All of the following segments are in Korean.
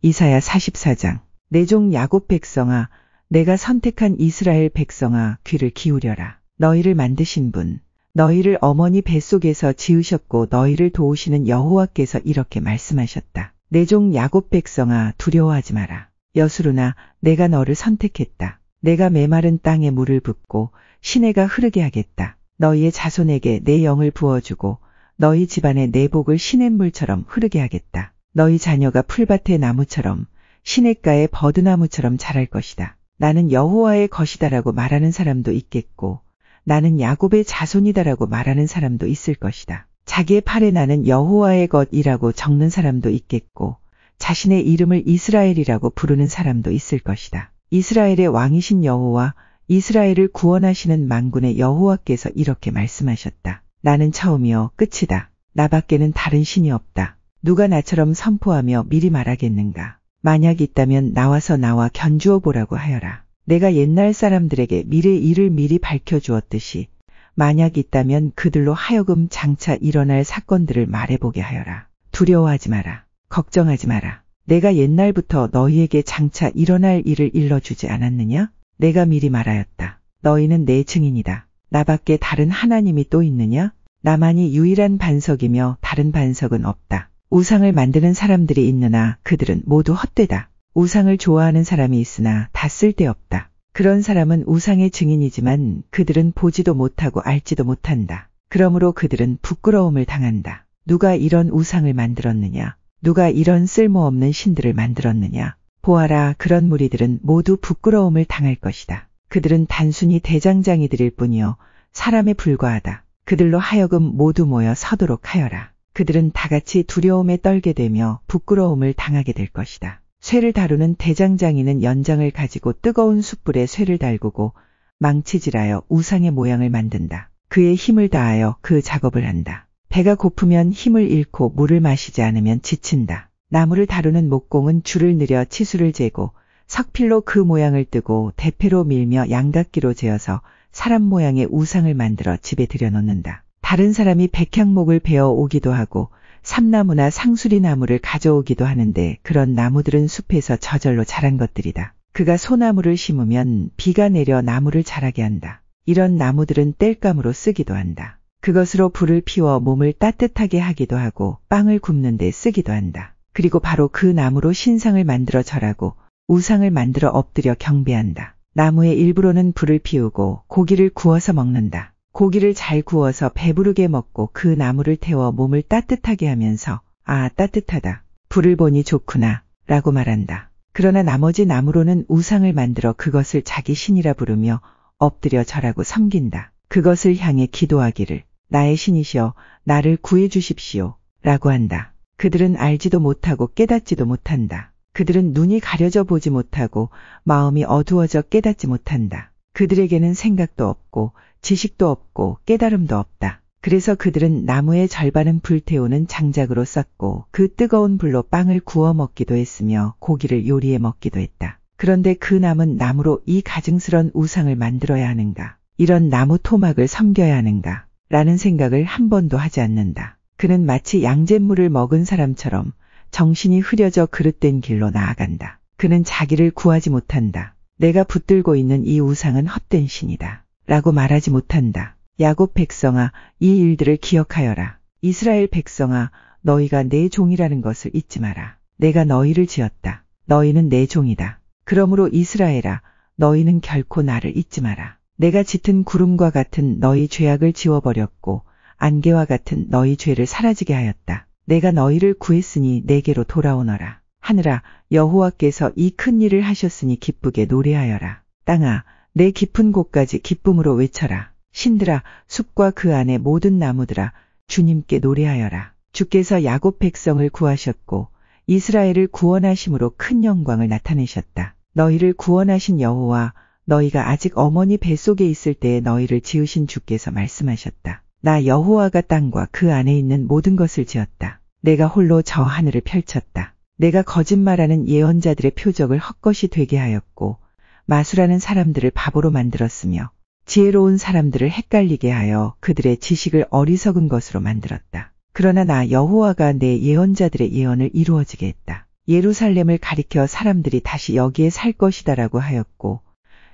이사야 44장. 내 종 야곱 백성아, 내가 선택한 이스라엘 백성아, 귀를 기울여라. 너희를 만드신 분, 너희를 어머니 뱃속에서 지으셨고 너희를 도우시는 여호와께서 이렇게 말씀하셨다. 내 종 야곱 백성아, 두려워하지 마라. 여수르나, 내가 너를 선택했다. 내가 메마른 땅에 물을 붓고 시내가 흐르게 하겠다. 너희의 자손에게 내 영을 부어주고 너희 집안에 내 복을 시냇물처럼 흐르게 하겠다. 너희 자녀가 풀밭의 나무처럼 시냇가의 버드나무처럼 자랄 것이다. 나는 여호와의 것이다라고 말하는 사람도 있겠고 나는 야곱의 자손이다라고 말하는 사람도 있을 것이다. 자기의 팔에 나는 여호와의 것이라고 적는 사람도 있겠고 자신의 이름을 이스라엘이라고 부르는 사람도 있을 것이다. 이스라엘의 왕이신 여호와, 이스라엘을 구원하시는 만군의 여호와께서 이렇게 말씀하셨다. 나는 처음이요 끝이다. 나밖에는 다른 신이 없다. 누가 나처럼 선포하며 미리 말하겠는가. 만약 있다면 나와서 나와 견주어 보라고 하여라. 내가 옛날 사람들에게 미래 일을 미리 밝혀주었듯이 만약 있다면 그들로 하여금 장차 일어날 사건들을 말해보게 하여라. 두려워하지 마라. 걱정하지 마라. 내가 옛날부터 너희에게 장차 일어날 일을 일러주지 않았느냐? 내가 미리 말하였다. 너희는 내 증인이다. 나밖에 다른 하나님이 또 있느냐? 나만이 유일한 반석이며 다른 반석은 없다. 우상을 만드는 사람들이 있느나 그들은 모두 헛되다. 우상을 좋아하는 사람이 있으나 다 쓸데없다. 그런 사람은 우상의 증인이지만 그들은 보지도 못하고 알지도 못한다. 그러므로 그들은 부끄러움을 당한다. 누가 이런 우상을 만들었느냐? 누가 이런 쓸모없는 신들을 만들었느냐? 보아라, 그런 무리들은 모두 부끄러움을 당할 것이다. 그들은 단순히 대장장이들일 뿐이요 사람에 불과하다. 그들로 하여금 모두 모여 서도록 하여라. 그들은 다같이 두려움에 떨게 되며 부끄러움을 당하게 될 것이다. 쇠를 다루는 대장장이는 연장을 가지고 뜨거운 숯불에 쇠를 달구고 망치질하여 우상의 모양을 만든다. 그의 힘을 다하여 그 작업을 한다. 배가 고프면 힘을 잃고 물을 마시지 않으면 지친다. 나무를 다루는 목공은 줄을 늘여 치수를 재고 석필로 그 모양을 뜨고 대패로 밀며 양각기로 재어서 사람 모양의 우상을 만들어 집에 들여놓는다. 다른 사람이 백향목을 베어 오기도 하고 삼나무나 상수리 나무를 가져오기도 하는데 그런 나무들은 숲에서 저절로 자란 것들이다. 그가 소나무를 심으면 비가 내려 나무를 자라게 한다. 이런 나무들은 땔감으로 쓰기도 한다. 그것으로 불을 피워 몸을 따뜻하게 하기도 하고 빵을 굽는 데 쓰기도 한다. 그리고 바로 그 나무로 신상을 만들어 절하고 우상을 만들어 엎드려 경배한다. 나무의 일부로는 불을 피우고 고기를 구워서 먹는다. 고기를 잘 구워서 배부르게 먹고 그 나무를 태워 몸을 따뜻하게 하면서 아, 따뜻하다. 불을 보니 좋구나 라고 말한다. 그러나 나머지 나무로는 우상을 만들어 그것을 자기 신이라 부르며 엎드려 절하고 섬긴다. 그것을 향해 기도하기를 나의 신이시여 나를 구해 주십시오 라고 한다. 그들은 알지도 못하고 깨닫지도 못한다. 그들은 눈이 가려져 보지 못하고 마음이 어두워져 깨닫지 못한다. 그들에게는 생각도 없고 지식도 없고 깨달음도 없다. 그래서 그들은 나무의 절반은 불태우는 장작으로 썼고 그 뜨거운 불로 빵을 구워 먹기도 했으며 고기를 요리해 먹기도 했다. 그런데 그 남은 나무로 이 가증스런 우상을 만들어야 하는가? 이런 나무 토막을 섬겨야 하는가? 라는 생각을 한 번도 하지 않는다. 그는 마치 양잿물을 먹은 사람처럼 정신이 흐려져 그릇된 길로 나아간다. 그는 자기를 구하지 못한다. 내가 붙들고 있는 이 우상은 헛된 신이다. 라고 말하지 못한다. 야곱 백성아, 이 일들을 기억하여라. 이스라엘 백성아, 너희가 내 종이라는 것을 잊지 마라. 내가 너희를 지었다. 너희는 내 종이다. 그러므로 이스라엘아, 너희는 결코 나를 잊지 마라. 내가 짙은 구름과 같은 너희 죄악을 지워버렸고 안개와 같은 너희 죄를 사라지게 하였다. 내가 너희를 구했으니 내게로 돌아오너라. 하늘아, 여호와께서 이 큰 일을 하셨으니 기쁘게 노래하여라. 땅아, 내 깊은 곳까지 기쁨으로 외쳐라. 신들아, 숲과 그 안의 모든 나무들아, 주님께 노래하여라. 주께서 야곱 백성을 구하셨고 이스라엘을 구원하심으로 큰 영광을 나타내셨다. 너희를 구원하신 여호와, 너희가 아직 어머니 뱃속에 있을 때에 너희를 지으신 주께서 말씀하셨다. 나 여호와가 땅과 그 안에 있는 모든 것을 지었다. 내가 홀로 저 하늘을 펼쳤다. 내가 거짓말하는 예언자들의 표적을 헛것이 되게 하였고 마술하는 사람들을 바보로 만들었으며 지혜로운 사람들을 헷갈리게 하여 그들의 지식을 어리석은 것으로 만들었다. 그러나 나 여호와가 내 예언자들의 예언을 이루어지게 했다. 예루살렘을 가리켜 사람들이 다시 여기에 살 것이다라고 하였고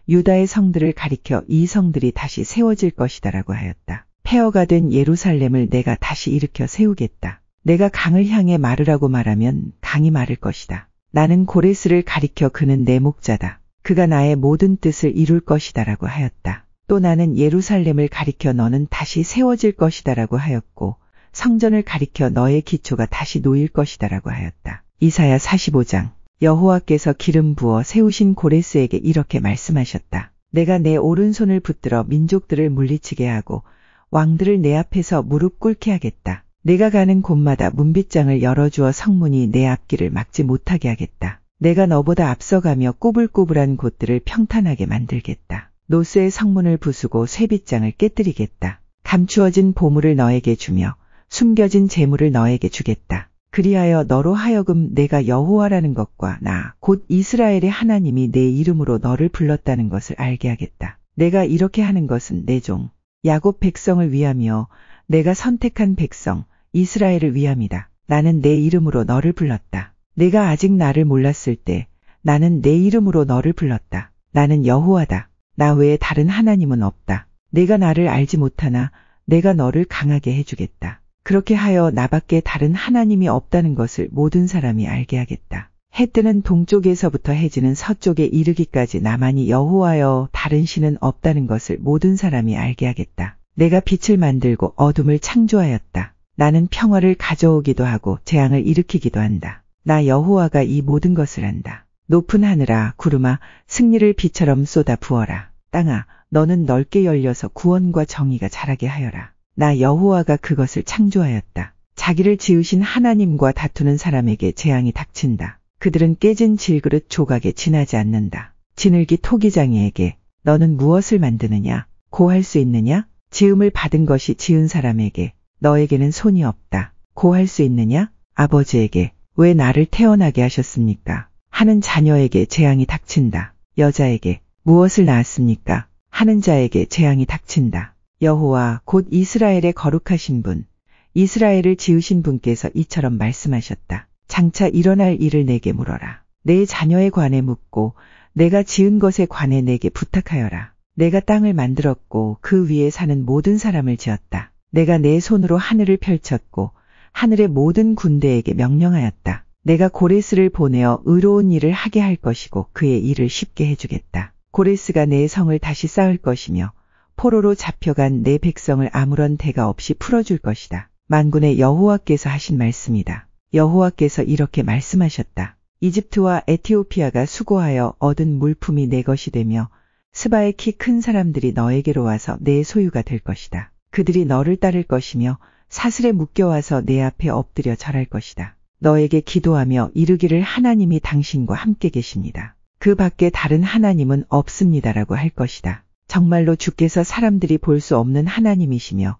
유다의 성들을 가리켜 이 성들이 다시 세워질 것이다라고 하였다. 폐허가 된 예루살렘을 내가 다시 일으켜 세우겠다. 내가 강을 향해 마르라고 말하면 강이 마를 것이다. 나는 고레스를 가리켜 그는 내 목자다. 그가 나의 모든 뜻을 이룰 것이다라고 하였다. 또 나는 예루살렘을 가리켜 너는 다시 세워질 것이다라고 하였고 성전을 가리켜 너의 기초가 다시 놓일 것이다라고 하였다. 이사야 45장. 여호와께서 기름 부어 세우신 고레스에게 이렇게 말씀하셨다. 내가 내 오른손을 붙들어 민족들을 물리치게 하고 왕들을 내 앞에서 무릎 꿇게 하겠다. 내가 가는 곳마다 문빗장을 열어주어 성문이 내 앞길을 막지 못하게 하겠다. 내가 너보다 앞서가며 꼬불꼬불한 곳들을 평탄하게 만들겠다. 노스의 성문을 부수고 쇠빗장을 깨뜨리겠다. 감추어진 보물을 너에게 주며 숨겨진 재물을 너에게 주겠다. 그리하여 너로 하여금 내가 여호와라는 것과 나 곧 이스라엘의 하나님이 내 이름으로 너를 불렀다는 것을 알게 하겠다. 내가 이렇게 하는 것은 내 종 야곱 백성을 위하며 내가 선택한 백성 이스라엘을 위함이다. 나는 내 이름으로 너를 불렀다. 내가 아직 나를 몰랐을 때 나는 내 이름으로 너를 불렀다. 나는 여호와다. 나 외에 다른 하나님은 없다. 내가 나를 알지 못하나 내가 너를 강하게 해주겠다. 그렇게 하여 나밖에 다른 하나님이 없다는 것을 모든 사람이 알게 하겠다. 해 뜨는 동쪽에서부터 해지는 서쪽에 이르기까지 나만이 여호와여 다른 신은 없다는 것을 모든 사람이 알게 하겠다. 내가 빛을 만들고 어둠을 창조하였다. 나는 평화를 가져오기도 하고 재앙을 일으키기도 한다. 나 여호와가 이 모든 것을 한다. 높은 하늘아 구름아 승리를 비처럼 쏟아 부어라. 땅아 너는 넓게 열려서 구원과 정의가 자라게 하여라. 나 여호와가 그것을 창조하였다. 자기를 지으신 하나님과 다투는 사람에게 재앙이 닥친다. 그들은 깨진 질그릇 조각에 지나지 않는다. 지늘기 토기장이에게 너는 무엇을 만드느냐? 고할 수 있느냐? 지음을 받은 것이 지은 사람에게 너에게는 손이 없다. 고할 수 있느냐? 아버지에게 왜 나를 태어나게 하셨습니까? 하는 자녀에게 재앙이 닥친다. 여자에게 무엇을 낳았습니까? 하는 자에게 재앙이 닥친다. 여호와 곧 이스라엘의 거룩하신 분, 이스라엘을 지으신 분께서 이처럼 말씀하셨다. 장차 일어날 일을 내게 물어라. 내 자녀에 관해 묻고 내가 지은 것에 관해 내게 부탁하여라. 내가 땅을 만들었고 그 위에 사는 모든 사람을 지었다. 내가 내 손으로 하늘을 펼쳤고 하늘의 모든 군대에게 명령하였다. 내가 고레스를 보내어 의로운 일을 하게 할 것이고 그의 일을 쉽게 해주겠다. 고레스가 내 성을 다시 쌓을 것이며 포로로 잡혀간 내 백성을 아무런 대가 없이 풀어줄 것이다. 만군의 여호와께서 하신 말씀이다. 여호와께서 이렇게 말씀하셨다. 이집트와 에티오피아가 수고하여 얻은 물품이 내 것이 되며 스바의 키 큰 사람들이 너에게로 와서 내 소유가 될 것이다. 그들이 너를 따를 것이며 사슬에 묶여와서 내 앞에 엎드려 절할 것이다. 너에게 기도하며 이르기를 하나님이 당신과 함께 계십니다. 그 밖에 다른 하나님은 없습니다라고 할 것이다. 정말로 주께서 사람들이 볼 수 없는 하나님이시며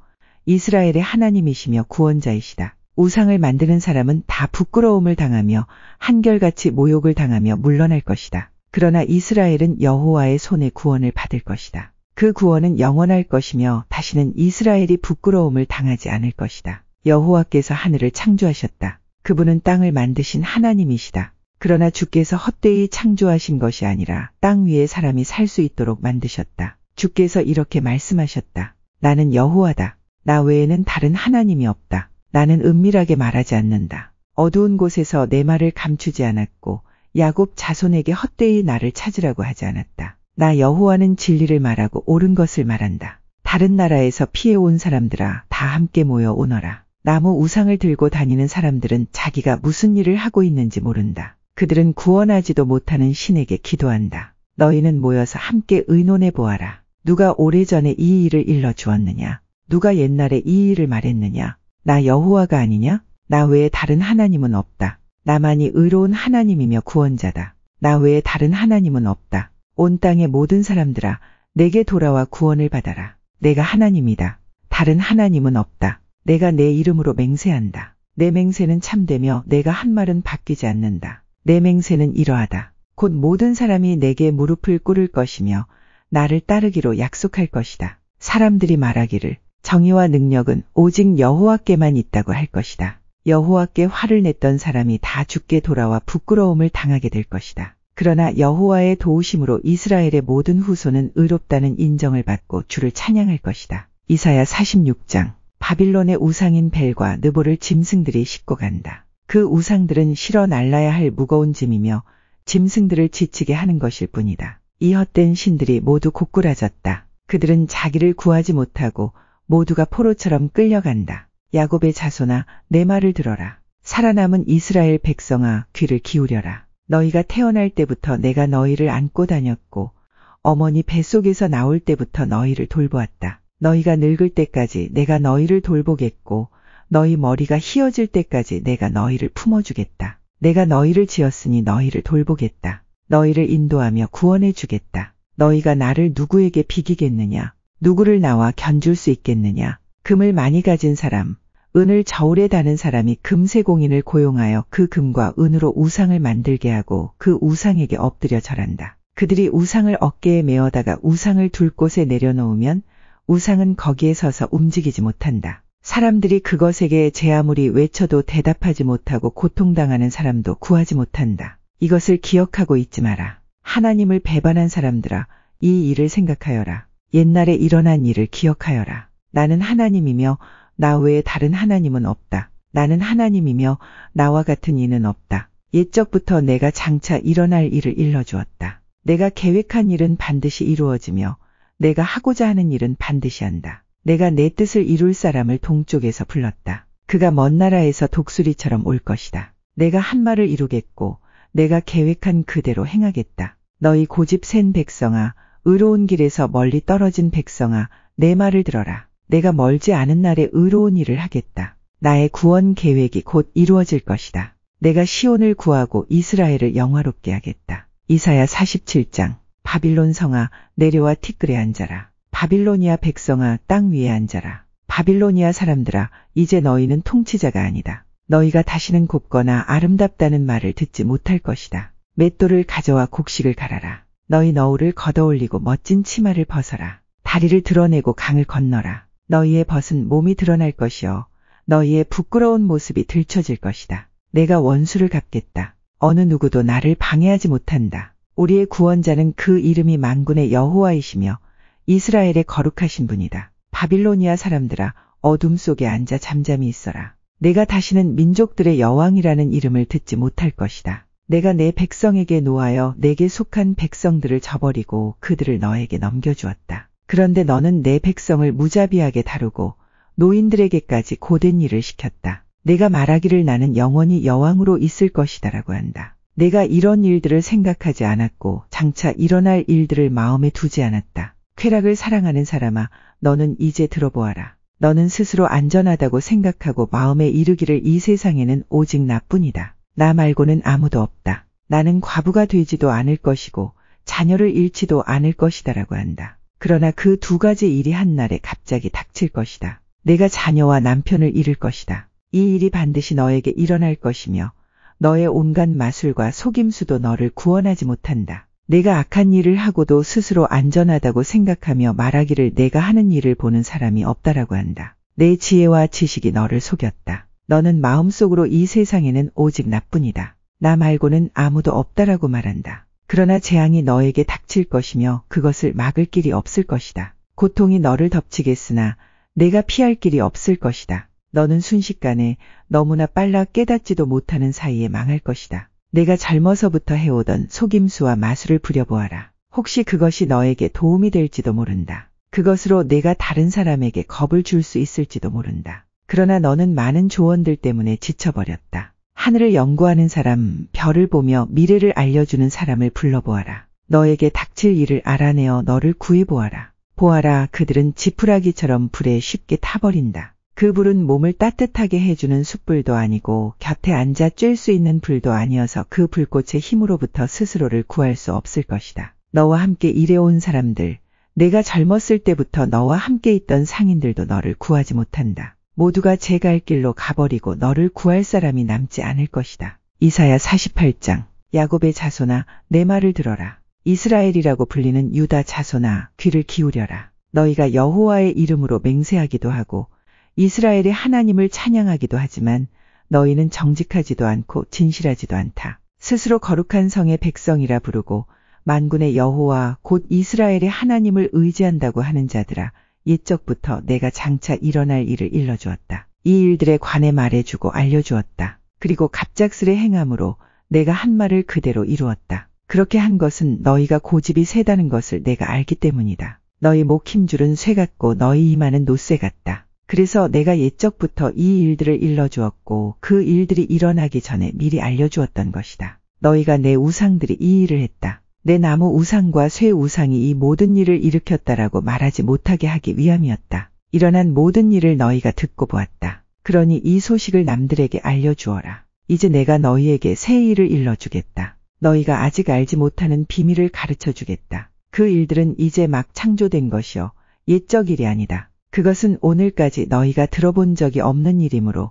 이스라엘의 하나님이시며 구원자이시다. 우상을 만드는 사람은 다 부끄러움을 당하며 한결같이 모욕을 당하며 물러날 것이다. 그러나 이스라엘은 여호와의 손에 구원을 받을 것이다. 그 구원은 영원할 것이며 다시는 이스라엘이 부끄러움을 당하지 않을 것이다. 여호와께서 하늘을 창조하셨다. 그분은 땅을 만드신 하나님이시다. 그러나 주께서 헛되이 창조하신 것이 아니라 땅 위에 사람이 살 수 있도록 만드셨다. 주께서 이렇게 말씀하셨다. 나는 여호와다. 나 외에는 다른 하나님이 없다. 나는 은밀하게 말하지 않는다. 어두운 곳에서 내 말을 감추지 않았고 야곱 자손에게 헛되이 나를 찾으라고 하지 않았다. 나 여호와는 진리를 말하고 옳은 것을 말한다. 다른 나라에서 피해온 사람들아 다 함께 모여 오너라. 나무 우상을 들고 다니는 사람들은 자기가 무슨 일을 하고 있는지 모른다. 그들은 구원하지도 못하는 신에게 기도한다. 너희는 모여서 함께 의논해 보아라. 누가 오래전에 이 일을 일러주었느냐? 누가 옛날에 이 일을 말했느냐? 나 여호와가 아니냐? 나 외에 다른 하나님은 없다. 나만이 의로운 하나님이며 구원자다. 나 외에 다른 하나님은 없다. 온 땅의 모든 사람들아 내게 돌아와 구원을 받아라. 내가 하나님이다. 다른 하나님은 없다. 내가 내 이름으로 맹세한다. 내 맹세는 참되며 내가 한 말은 바뀌지 않는다. 내 맹세는 이러하다. 곧 모든 사람이 내게 무릎을 꿇을 것이며 나를 따르기로 약속할 것이다. 사람들이 말하기를 정의와 능력은 오직 여호와께만 있다고 할 것이다. 여호와께 화를 냈던 사람이 다 죽게 돌아와 부끄러움을 당하게 될 것이다. 그러나 여호와의 도우심으로 이스라엘의 모든 후손은 의롭다는 인정을 받고 주를 찬양할 것이다. 이사야 46장. 바빌론의 우상인 벨과 느보를 짐승들이 싣고 간다. 그 우상들은 실어 날라야 할 무거운 짐이며 짐승들을 지치게 하는 것일 뿐이다. 이 헛된 신들이 모두 고꾸라졌다. 그들은 자기를 구하지 못하고 모두가 포로처럼 끌려간다. 야곱의 자손아, 내 말을 들어라. 살아남은 이스라엘 백성아, 귀를 기울여라. 너희가 태어날 때부터 내가 너희를 안고 다녔고 어머니 뱃속에서 나올 때부터 너희를 돌보았다. 너희가 늙을 때까지 내가 너희를 돌보겠고 너희 머리가 휘어질 때까지 내가 너희를 품어주겠다. 내가 너희를 지었으니 너희를 돌보겠다. 너희를 인도하며 구원해 주겠다. 너희가 나를 누구에게 비기겠느냐? 누구를 나와 견줄 수 있겠느냐? 금을 많이 가진 사람, 은을 저울에 다는 사람이 금세공인을 고용하여 그 금과 은으로 우상을 만들게 하고 그 우상에게 엎드려 절한다. 그들이 우상을 어깨에 메어다가 우상을 둘 곳에 내려놓으면 우상은 거기에 서서 움직이지 못한다. 사람들이 그것에게 제 아무리 외쳐도 대답하지 못하고 고통당하는 사람도 구하지 못한다. 이것을 기억하고 있지 마라. 하나님을 배반한 사람들아, 이 일을 생각하여라. 옛날에 일어난 일을 기억하여라. 나는 하나님이며 나 외에 다른 하나님은 없다. 나는 하나님이며 나와 같은 이는 없다. 옛적부터 내가 장차 일어날 일을 일러주었다. 내가 계획한 일은 반드시 이루어지며 내가 하고자 하는 일은 반드시 한다. 내가 내 뜻을 이룰 사람을 동쪽에서 불렀다. 그가 먼 나라에서 독수리처럼 올 것이다. 내가 한 말을 이루겠고 내가 계획한 그대로 행하겠다. 너희 고집 센 백성아, 의로운 길에서 멀리 떨어진 백성아, 내 말을 들어라. 내가 멀지 않은 날에 의로운 일을 하겠다. 나의 구원 계획이 곧 이루어질 것이다. 내가 시온을 구하고 이스라엘을 영화롭게 하겠다. 이사야 47장. 바빌론 성아, 내려와 티끌에 앉아라. 바빌로니아 백성아, 땅 위에 앉아라. 바빌로니아 사람들아, 이제 너희는 통치자가 아니다. 너희가 다시는 곱거나 아름답다는 말을 듣지 못할 것이다. 맷돌을 가져와 곡식을 갈아라. 너희 너울을 걷어올리고 멋진 치마를 벗어라. 다리를 드러내고 강을 건너라. 너희의 벗은 몸이 드러날 것이요 너희의 부끄러운 모습이 들춰질 것이다. 내가 원수를 갚겠다. 어느 누구도 나를 방해하지 못한다. 우리의 구원자는 그 이름이 만군의 여호와이시며 이스라엘의 거룩하신 분이다. 바빌로니아 사람들아, 어둠 속에 앉아 잠잠히 있어라. 내가 다시는 민족들의 여왕이라는 이름을 듣지 못할 것이다. 내가 내 백성에게 노하여 내게 속한 백성들을 저버리고 그들을 너에게 넘겨주었다. 그런데 너는 내 백성을 무자비하게 다루고 노인들에게까지 고된 일을 시켰다. 내가 말하기를 나는 영원히 여왕으로 있을 것이다라고 한다. 내가 이런 일들을 생각하지 않았고 장차 일어날 일들을 마음에 두지 않았다. 쾌락을 사랑하는 사람아, 너는 이제 들어보아라. 너는 스스로 안전하다고 생각하고 마음에 이르기를 이 세상에는 오직 나뿐이다. 나 말고는 아무도 없다. 나는 과부가 되지도 않을 것이고 자녀를 잃지도 않을 것이다라고 한다. 그러나 그 두 가지 일이 한날에 갑자기 닥칠 것이다. 내가 자녀와 남편을 잃을 것이다. 이 일이 반드시 너에게 일어날 것이며 너의 온갖 마술과 속임수도 너를 구원하지 못한다. 내가 악한 일을 하고도 스스로 안전하다고 생각하며 말하기를 내가 하는 일을 보는 사람이 없다라고 한다. 내 지혜와 지식이 너를 속였다. 너는 마음속으로 이 세상에는 오직 나뿐이다. 나 말고는 아무도 없다라고 말한다. 그러나 재앙이 너에게 닥칠 것이며 그것을 막을 길이 없을 것이다. 고통이 너를 덮치겠으나 내가 피할 길이 없을 것이다. 너는 순식간에 너무나 빨라 깨닫지도 못하는 사이에 망할 것이다. 내가 젊어서부터 해오던 속임수와 마술을 부려보아라. 혹시 그것이 너에게 도움이 될지도 모른다. 그것으로 내가 다른 사람에게 겁을 줄 수 있을지도 모른다. 그러나 너는 많은 조언들 때문에 지쳐버렸다. 하늘을 연구하는 사람, 별을 보며 미래를 알려주는 사람을 불러보아라. 너에게 닥칠 일을 알아내어 너를 구해보아라. 보아라, 그들은 지푸라기처럼 불에 쉽게 타버린다. 그 불은 몸을 따뜻하게 해주는 숯불도 아니고 곁에 앉아 쬐 수 있는 불도 아니어서 그 불꽃의 힘으로부터 스스로를 구할 수 없을 것이다. 너와 함께 일해온 사람들, 내가 젊었을 때부터 너와 함께 있던 상인들도 너를 구하지 못한다. 모두가 제 갈 길로 가버리고 너를 구할 사람이 남지 않을 것이다. 이사야 48장. 야곱의 자손아, 내 말을 들어라. 이스라엘이라고 불리는 유다 자손아, 귀를 기울여라. 너희가 여호와의 이름으로 맹세하기도 하고 이스라엘의 하나님을 찬양하기도 하지만 너희는 정직하지도 않고 진실하지도 않다. 스스로 거룩한 성의 백성이라 부르고 만군의 여호와 곧 이스라엘의 하나님을 의지한다고 하는 자들아, 옛적부터 내가 장차 일어날 일을 일러주었다. 이 일들에 관해 말해주고 알려주었다. 그리고 갑작스레 행함으로 내가 한 말을 그대로 이루었다. 그렇게 한 것은 너희가 고집이 세다는 것을 내가 알기 때문이다. 너희 목 힘줄은 쇠 같고 너희 이마는 노쇠 같다. 그래서 내가 옛적부터 이 일들을 일러주었고 그 일들이 일어나기 전에 미리 알려주었던 것이다. 너희가 내 우상들이 이 일을 했다. 내 나무 우상과 쇠 우상이 이 모든 일을 일으켰다라고 말하지 못하게 하기 위함이었다. 일어난 모든 일을 너희가 듣고 보았다. 그러니 이 소식을 남들에게 알려주어라. 이제 내가 너희에게 새 일을 일러주겠다. 너희가 아직 알지 못하는 비밀을 가르쳐주겠다. 그 일들은 이제 막 창조된 것이요 옛적 일이 아니다. 그것은 오늘까지 너희가 들어본 적이 없는 일이므로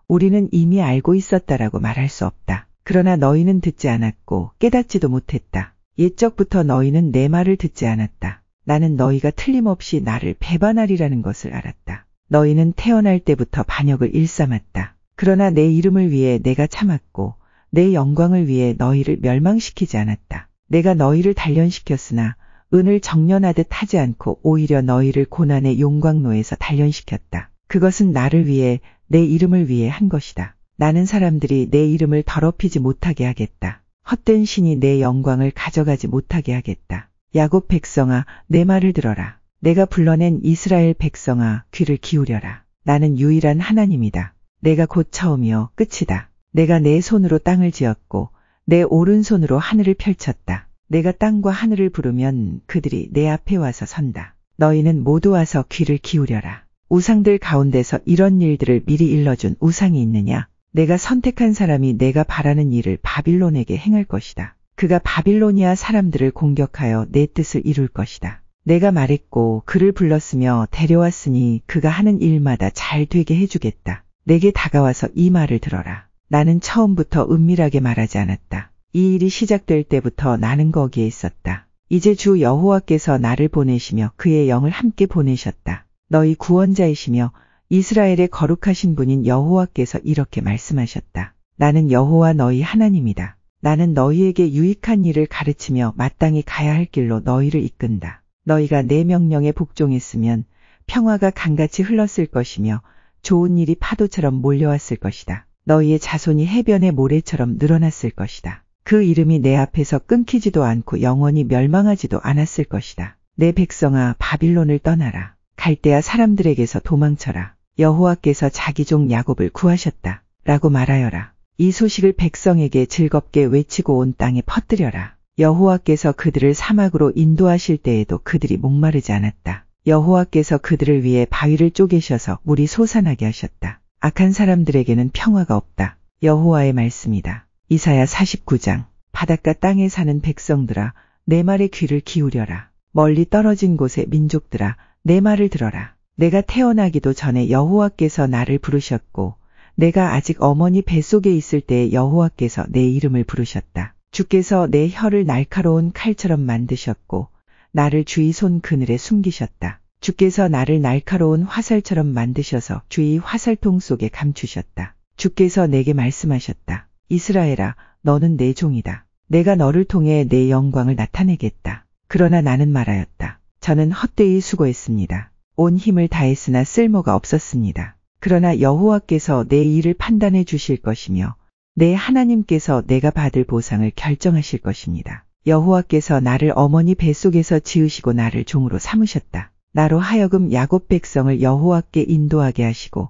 우리는 이미 알고 있었다라고 말할 수 없다. 그러나 너희는 듣지 않았고 깨닫지도 못했다. 옛적부터 너희는 내 말을 듣지 않았다. 나는 너희가 틀림없이 나를 배반하리라는 것을 알았다. 너희는 태어날 때부터 반역을 일삼았다. 그러나 내 이름을 위해 내가 참았고 내 영광을 위해 너희를 멸망시키지 않았다. 내가 너희를 단련시켰으나 은을 정련하듯 하지 않고 오히려 너희를 고난의 용광로에서 단련시켰다. 그것은 나를 위해 내 이름을 위해 한 것이다. 나는 사람들이 내 이름을 더럽히지 못하게 하겠다. 헛된 신이 내 영광을 가져가지 못하게 하겠다. 야곱 백성아, 내 말을 들어라. 내가 불러낸 이스라엘 백성아, 귀를 기울여라. 나는 유일한 하나님이다. 내가 곧 처음이요 끝이다. 내가 내 손으로 땅을 지었고 내 오른손으로 하늘을 펼쳤다. 내가 땅과 하늘을 부르면 그들이 내 앞에 와서 선다. 너희는 모두 와서 귀를 기울여라. 우상들 가운데서 이런 일들을 미리 일러준 우상이 있느냐? 내가 선택한 사람이 내가 바라는 일을 바빌론에게 행할 것이다. 그가 바빌로니아 사람들을 공격하여 내 뜻을 이룰 것이다. 내가 말했고 그를 불렀으며 데려왔으니 그가 하는 일마다 잘 되게 해주겠다. 내게 다가와서 이 말을 들어라. 나는 처음부터 은밀하게 말하지 않았다. 이 일이 시작될 때부터 나는 거기에 있었다. 이제 주 여호와께서 나를 보내시며 그의 영을 함께 보내셨다. 너희 구원자이시며 이스라엘의 거룩하신 분인 여호와께서 이렇게 말씀하셨다. 나는 여호와 너희 하나님이다. 나는 너희에게 유익한 일을 가르치며 마땅히 가야 할 길로 너희를 이끈다. 너희가 내 명령에 복종했으면 평화가 강같이 흘렀을 것이며 좋은 일이 파도처럼 몰려왔을 것이다. 너희의 자손이 해변의 모래처럼 늘어났을 것이다. 그 이름이 내 앞에서 끊기지도 않고 영원히 멸망하지도 않았을 것이다. 내 백성아, 바빌론을 떠나라. 갈대아 사람들에게서 도망쳐라. 여호와께서 자기 종 야곱을 구하셨다. 라고 말하여라. 이 소식을 백성에게 즐겁게 외치고 온 땅에 퍼뜨려라. 여호와께서 그들을 사막으로 인도하실 때에도 그들이 목마르지 않았다. 여호와께서 그들을 위해 바위를 쪼개셔서 물이 솟아나게 하셨다. 악한 사람들에게는 평화가 없다. 여호와의 말씀이다. 이사야 49장. 바닷가 땅에 사는 백성들아, 내 말에 귀를 기울여라. 멀리 떨어진 곳의 민족들아, 내 말을 들어라. 내가 태어나기도 전에 여호와께서 나를 부르셨고 내가 아직 어머니 뱃속에 있을 때에 여호와께서 내 이름을 부르셨다. 주께서 내 혀를 날카로운 칼처럼 만드셨고 나를 주의 손 그늘에 숨기셨다. 주께서 나를 날카로운 화살처럼 만드셔서 주의 화살통 속에 감추셨다. 주께서 내게 말씀하셨다. 이스라엘아, 너는 내 종이다. 내가 너를 통해 내 영광을 나타내겠다. 그러나 나는 말하였다. 저는 헛되이 수고했습니다. 온 힘을 다했으나 쓸모가 없었습니다. 그러나 여호와께서 내 일을 판단해 주실 것이며 내 하나님께서 내가 받을 보상을 결정하실 것입니다. 여호와께서 나를 어머니 뱃속에서 지으시고 나를 종으로 삼으셨다. 나로 하여금 야곱 백성을 여호와께 인도하게 하시고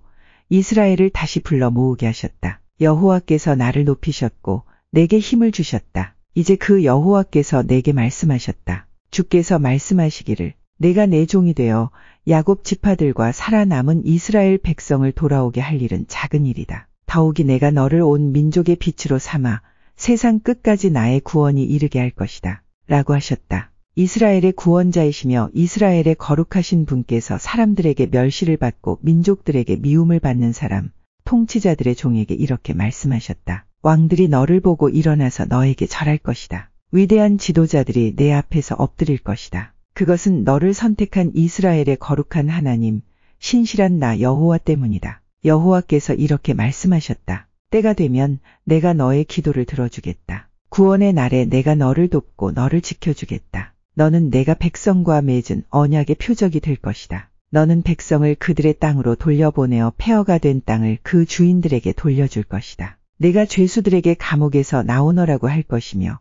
이스라엘을 다시 불러 모으게 하셨다. 여호와께서 나를 높이셨고 내게 힘을 주셨다. 이제 그 여호와께서 내게 말씀하셨다. 주께서 말씀하시기를 내가 내 종이 되어 야곱 지파들과 살아남은 이스라엘 백성을 돌아오게 할 일은 작은 일이다. 더욱이 내가 너를 온 민족의 빛으로 삼아 세상 끝까지 나의 구원이 이르게 할 것이다. 라고 하셨다. 이스라엘의 구원자이시며 이스라엘의 거룩하신 분께서 사람들에게 멸시를 받고 민족들에게 미움을 받는 사람, 통치자들의 종에게 이렇게 말씀하셨다. 왕들이 너를 보고 일어나서 너에게 절할 것이다. 위대한 지도자들이 내 앞에서 엎드릴 것이다. 그것은 너를 선택한 이스라엘의 거룩한 하나님, 신실한 나 여호와 때문이다. 여호와께서 이렇게 말씀하셨다. 때가 되면 내가 너의 기도를 들어주겠다. 구원의 날에 내가 너를 돕고 너를 지켜주겠다. 너는 내가 백성과 맺은 언약의 표적이 될 것이다. 너는 백성을 그들의 땅으로 돌려보내어 폐허가 된 땅을 그 주인들에게 돌려줄 것이다. 내가 죄수들에게 감옥에서 나오너라고 할 것이며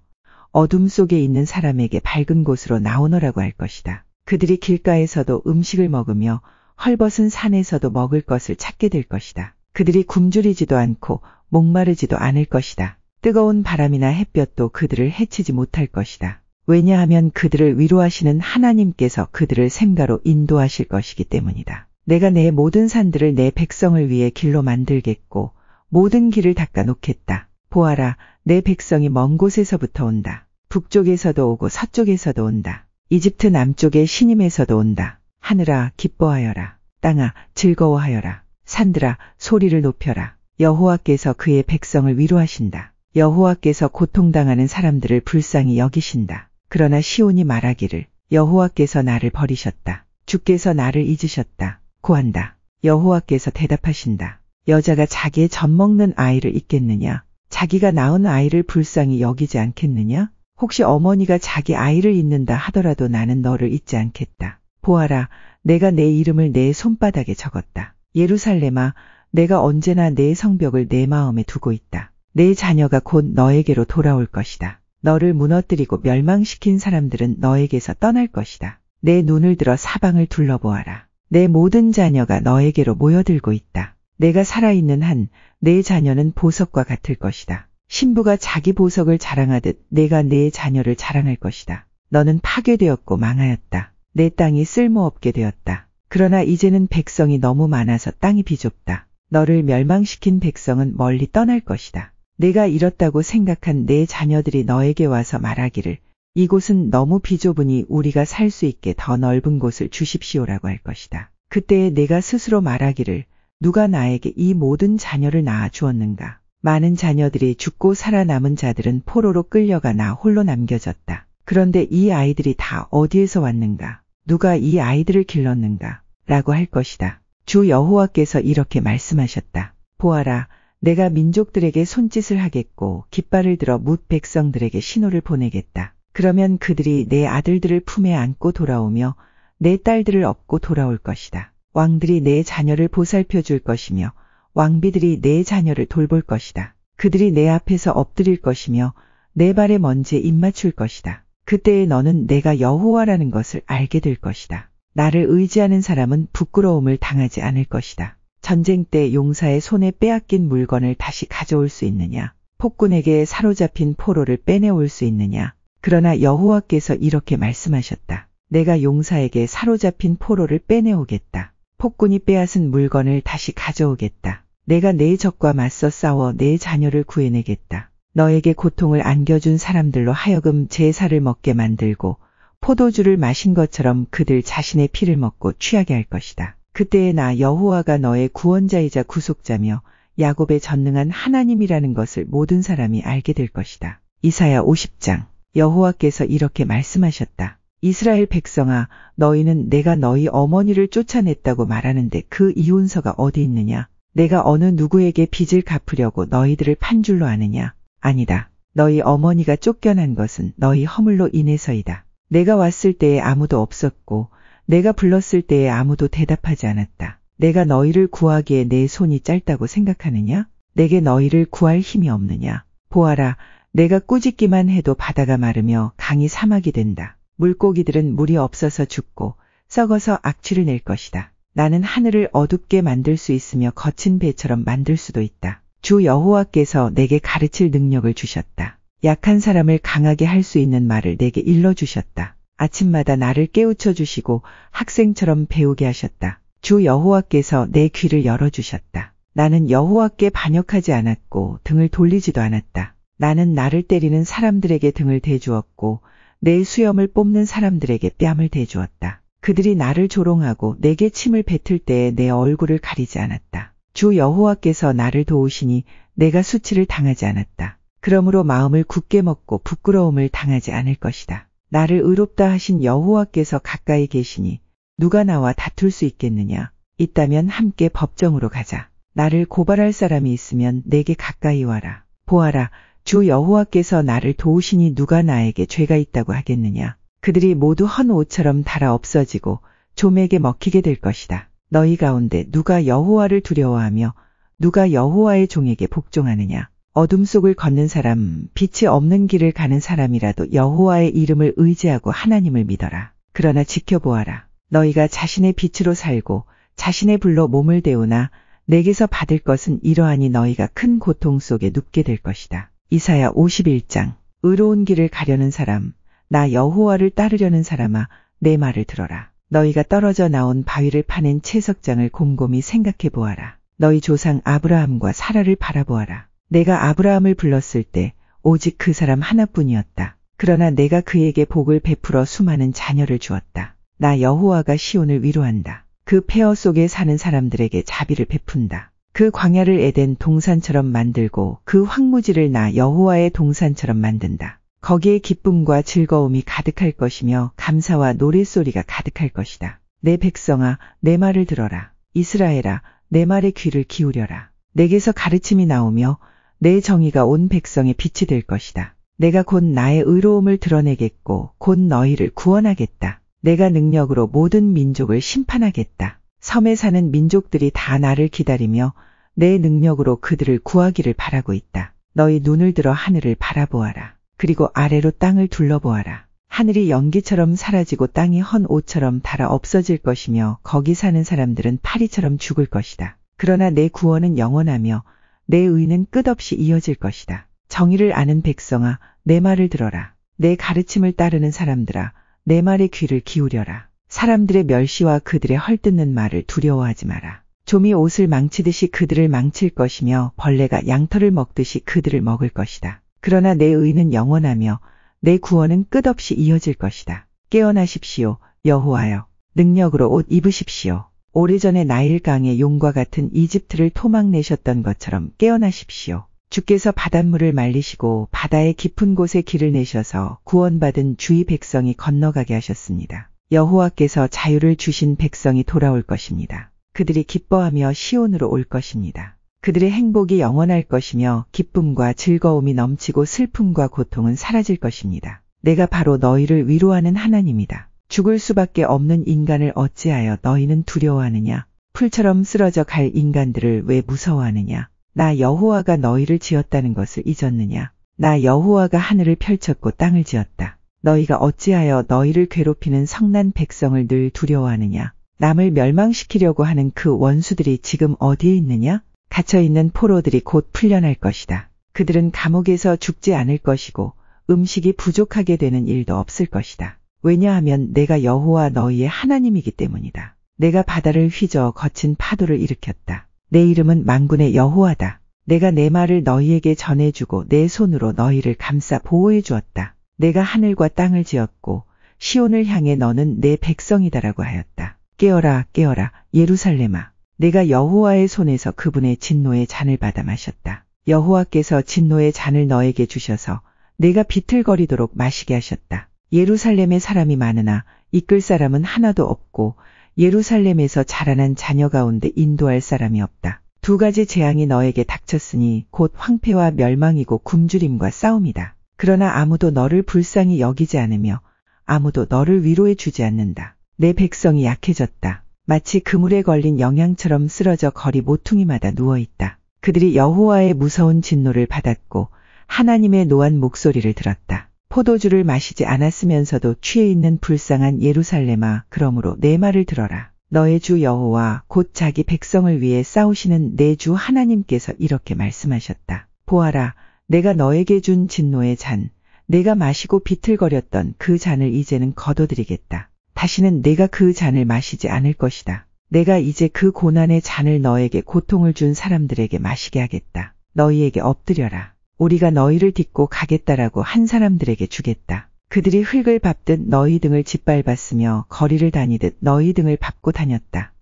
어둠 속에 있는 사람에게 밝은 곳으로 나오너라고 할 것이다. 그들이 길가에서도 음식을 먹으며 헐벗은 산에서도 먹을 것을 찾게 될 것이다. 그들이 굶주리지도 않고 목마르지도 않을 것이다. 뜨거운 바람이나 햇볕도 그들을 해치지 못할 것이다. 왜냐하면 그들을 위로하시는 하나님께서 그들을 샘가로 인도하실 것이기 때문이다. 내가 내 모든 산들을 내 백성을 위해 길로 만들겠고 모든 길을 닦아 놓겠다. 보아라, 내 백성이 먼 곳에서부터 온다. 북쪽에서도 오고 서쪽에서도 온다. 이집트 남쪽의 시님에서도 온다. 하늘아, 기뻐하여라. 땅아, 즐거워하여라. 산들아, 소리를 높여라. 여호와께서 그의 백성을 위로하신다. 여호와께서 고통당하는 사람들을 불쌍히 여기신다. 그러나 시온이 말하기를 여호와께서 나를 버리셨다. 주께서 나를 잊으셨다. 고한다. 여호와께서 대답하신다. 여자가 자기의 젖먹는 아이를 잊겠느냐? 자기가 낳은 아이를 불쌍히 여기지 않겠느냐? 혹시 어머니가 자기 아이를 잊는다 하더라도 나는 너를 잊지 않겠다. 보아라, 내가 내 이름을 내 손바닥에 적었다. 예루살렘아, 내가 언제나 내 성벽을 내 마음에 두고 있다. 내 자녀가 곧 너에게로 돌아올 것이다. 너를 무너뜨리고 멸망시킨 사람들은 너에게서 떠날 것이다. 내 눈을 들어 사방을 둘러보아라. 내 모든 자녀가 너에게로 모여들고 있다. 내가 살아있는 한 내 자녀는 보석과 같을 것이다. 신부가 자기 보석을 자랑하듯 내가 내 자녀를 자랑할 것이다. 너는 파괴되었고 망하였다. 내 땅이 쓸모없게 되었다. 그러나 이제는 백성이 너무 많아서 땅이 비좁다. 너를 멸망시킨 백성은 멀리 떠날 것이다. 내가 잃었다고 생각한 내 자녀들이 너에게 와서 말하기를 이곳은 너무 비좁으니 우리가 살 수 있게 더 넓은 곳을 주십시오라고 할 것이다. 그때에 내가 스스로 말하기를 누가 나에게 이 모든 자녀를 낳아 주었는가. 많은 자녀들이 죽고 살아남은 자들은 포로로 끌려가 나 홀로 남겨졌다. 그런데 이 아이들이 다 어디에서 왔는가? 누가 이 아이들을 길렀는가? 라고 할 것이다. 주 여호와께서 이렇게 말씀하셨다. 보아라, 내가 민족들에게 손짓을 하겠고 깃발을 들어 뭇 백성들에게 신호를 보내겠다. 그러면 그들이 내 아들들을 품에 안고 돌아오며 내 딸들을 업고 돌아올 것이다. 왕들이 내 자녀를 보살펴 줄 것이며 왕비들이 내 자녀를 돌볼 것이다. 그들이 내 앞에서 엎드릴 것이며 내 발에 먼지에 입맞출 것이다. 그때에 너는 내가 여호와라는 것을 알게 될 것이다. 나를 의지하는 사람은 부끄러움을 당하지 않을 것이다. 전쟁 때 용사의 손에 빼앗긴 물건을 다시 가져올 수 있느냐? 폭군에게 사로잡힌 포로를 빼내올 수 있느냐? 그러나 여호와께서 이렇게 말씀하셨다. 내가 용사에게 사로잡힌 포로를 빼내오겠다. 폭군이 빼앗은 물건을 다시 가져오겠다. 내가 내 적과 맞서 싸워 내 자녀를 구해내겠다. 너에게 고통을 안겨준 사람들로 하여금 제사를 먹게 만들고 포도주를 마신 것처럼 그들 자신의 피를 먹고 취하게 할 것이다. 그때에 나 여호와가 너의 구원자이자 구속자며 야곱의 전능한 하나님이라는 것을 모든 사람이 알게 될 것이다. 이사야 50장. 여호와께서 이렇게 말씀하셨다. 이스라엘 백성아, 너희는 내가 너희 어머니를 쫓아냈다고 말하는데 그 이혼서가 어디 있느냐? 내가 어느 누구에게 빚을 갚으려고 너희들을 판 줄로 아느냐? 아니다. 너희 어머니가 쫓겨난 것은 너희 허물로 인해서이다. 내가 왔을 때에 아무도 없었고 내가 불렀을 때에 아무도 대답하지 않았다. 내가 너희를 구하기에 내 손이 짧다고 생각하느냐? 내게 너희를 구할 힘이 없느냐? 보아라, 내가 꾸짖기만 해도 바다가 마르며 강이 사막이 된다. 물고기들은 물이 없어서 죽고 썩어서 악취를 낼 것이다. 나는 하늘을 어둡게 만들 수 있으며 거친 배처럼 만들 수도 있다. 주 여호와께서 내게 가르칠 능력을 주셨다. 약한 사람을 강하게 할 수 있는 말을 내게 일러주셨다. 아침마다 나를 깨우쳐 주시고 학생처럼 배우게 하셨다. 주 여호와께서 내 귀를 열어주셨다. 나는 여호와께 반역하지 않았고 등을 돌리지도 않았다. 나는 나를 때리는 사람들에게 등을 대주었고 내 수염을 뽑는 사람들에게 뺨을 대주었다. 그들이 나를 조롱하고 내게 침을 뱉을 때에 내 얼굴을 가리지 않았다. 주 여호와께서 나를 도우시니 내가 수치를 당하지 않았다. 그러므로 마음을 굳게 먹고 부끄러움을 당하지 않을 것이다. 나를 의롭다 하신 여호와께서 가까이 계시니 누가 나와 다툴 수 있겠느냐? 있다면 함께 법정으로 가자. 나를 고발할 사람이 있으면 내게 가까이 와라. 보아라, 주 여호와께서 나를 도우시니 누가 나에게 죄가 있다고 하겠느냐. 그들이 모두 헌 옷처럼 닳아 없어지고 좀에게 먹히게 될 것이다. 너희 가운데 누가 여호와를 두려워하며 누가 여호와의 종에게 복종하느냐. 어둠 속을 걷는 사람, 빛이 없는 길을 가는 사람이라도 여호와의 이름을 의지하고 하나님을 믿어라. 그러나 지켜보아라. 너희가 자신의 빛으로 살고 자신의 불로 몸을 데우나 내게서 받을 것은 이러하니 너희가 큰 고통 속에 눕게 될 것이다. 이사야 51장. 의로운 길을 가려는 사람, 나 여호와를 따르려는 사람아, 내 말을 들어라. 너희가 떨어져 나온 바위를 파낸 채석장을 곰곰이 생각해 보아라. 너희 조상 아브라함과 사라를 바라보아라. 내가 아브라함을 불렀을 때 오직 그 사람 하나뿐이었다. 그러나 내가 그에게 복을 베풀어 수많은 자녀를 주었다. 나 여호와가 시온을 위로한다. 그 폐허 속에 사는 사람들에게 자비를 베푼다. 그 광야를 에덴 동산처럼 만들고 그 황무지를 나 여호와의 동산처럼 만든다. 거기에 기쁨과 즐거움이 가득할 것이며 감사와 노랫소리가 가득할 것이다. 내 백성아, 내 말을 들어라. 이스라엘아, 내 말에 귀를 기울여라. 내게서 가르침이 나오며 내 정의가 온 백성의 빛이 될 것이다. 내가 곧 나의 의로움을 드러내겠고 곧 너희를 구원하겠다. 내가 능력으로 모든 민족을 심판하겠다. 섬에 사는 민족들이 다 나를 기다리며 내 능력으로 그들을 구하기를 바라고 있다. 너희 눈을 들어 하늘을 바라보아라. 그리고 아래로 땅을 둘러보아라. 하늘이 연기처럼 사라지고 땅이 헌 옷처럼 닳아 없어질 것이며 거기 사는 사람들은 파리처럼 죽을 것이다. 그러나 내 구원은 영원하며 내 의는 끝없이 이어질 것이다. 정의를 아는 백성아, 내 말을 들어라. 내 가르침을 따르는 사람들아, 내 말에 귀를 기울여라. 사람들의 멸시와 그들의 헐뜯는 말을 두려워하지 마라. 좀이 옷을 망치듯이 그들을 망칠 것이며 벌레가 양털을 먹듯이 그들을 먹을 것이다. 그러나 내 의는 영원하며 내 구원은 끝없이 이어질 것이다. 깨어나십시오, 여호와여. 능력으로 옷 입으십시오. 오래전에 나일강의 용과 같은 이집트를 토막내셨던 것처럼 깨어나십시오. 주께서 바닷물을 말리시고 바다의 깊은 곳에 길을 내셔서 구원받은 주의 백성이 건너가게 하셨습니다. 여호와께서 자유를 주신 백성이 돌아올 것입니다. 그들이 기뻐하며 시온으로 올 것입니다. 그들의 행복이 영원할 것이며 기쁨과 즐거움이 넘치고 슬픔과 고통은 사라질 것입니다. 내가 바로 너희를 위로하는 하나님이다. 죽을 수밖에 없는 인간을 어찌하여 너희는 두려워하느냐? 풀처럼 쓰러져 갈 인간들을 왜 무서워하느냐? 나 여호와가 너희를 지었다는 것을 잊었느냐? 나 여호와가 하늘을 펼쳤고 땅을 지었다. 너희가 어찌하여 너희를 괴롭히는 성난 백성을 늘 두려워하느냐? 남을 멸망시키려고 하는 그 원수들이 지금 어디에 있느냐? 갇혀있는 포로들이 곧 풀려날 것이다. 그들은 감옥에서 죽지 않을 것이고 음식이 부족하게 되는 일도 없을 것이다. 왜냐하면 내가 여호와 너희의 하나님이기 때문이다. 내가 바다를 휘저어 거친 파도를 일으켰다. 내 이름은 만군의 여호와다. 내가 내 말을 너희에게 전해주고 내 손으로 너희를 감싸 보호해 주었다. 내가 하늘과 땅을 지었고 시온을 향해 너는 내 백성이다라고 하였다. 깨어라, 깨어라, 예루살렘아. 내가 여호와의 손에서 그분의 진노의 잔을 받아 마셨다. 여호와께서 진노의 잔을 너에게 주셔서 내가 비틀거리도록 마시게 하셨다. 예루살렘에 사람이 많으나 이끌 사람은 하나도 없고 예루살렘에서 자라난 자녀 가운데 인도할 사람이 없다. 두 가지 재앙이 너에게 닥쳤으니 곧 황폐와 멸망이고 굶주림과 싸움이다. 그러나 아무도 너를 불쌍히 여기지 않으며 아무도 너를 위로해 주지 않는다. 내 백성이 약해졌다. 마치 그물에 걸린 영양처럼 쓰러져 거리 모퉁이마다 누워있다. 그들이 여호와의 무서운 진노를 받았고 하나님의 노한 목소리를 들었다. 포도주를 마시지 않았으면서도 취해 있는 불쌍한 예루살렘아, 그러므로 내 말을 들어라. 너의 주 여호와 곧 자기 백성을 위해 싸우시는 내 주 하나님께서 이렇게 말씀하셨다. 보아라, 내가 너에게 준 진노의 잔, 내가 마시고 비틀거렸던 그 잔을 이제는 거둬들이겠다. 다시는 내가 그 잔을 마시지 않을 것이다. 내가 이제 그 고난의 잔을 너에게 고통을 준 사람들에게 마시게 하겠다. 너희에게 엎드려라. 우리가 너희를 딛고 가겠다라고 한 사람들에게 주겠다. 그들이 흙을 밟듯 너희 등을 짓밟았으며 거리를 다니듯 너희 등을 밟고 다녔다.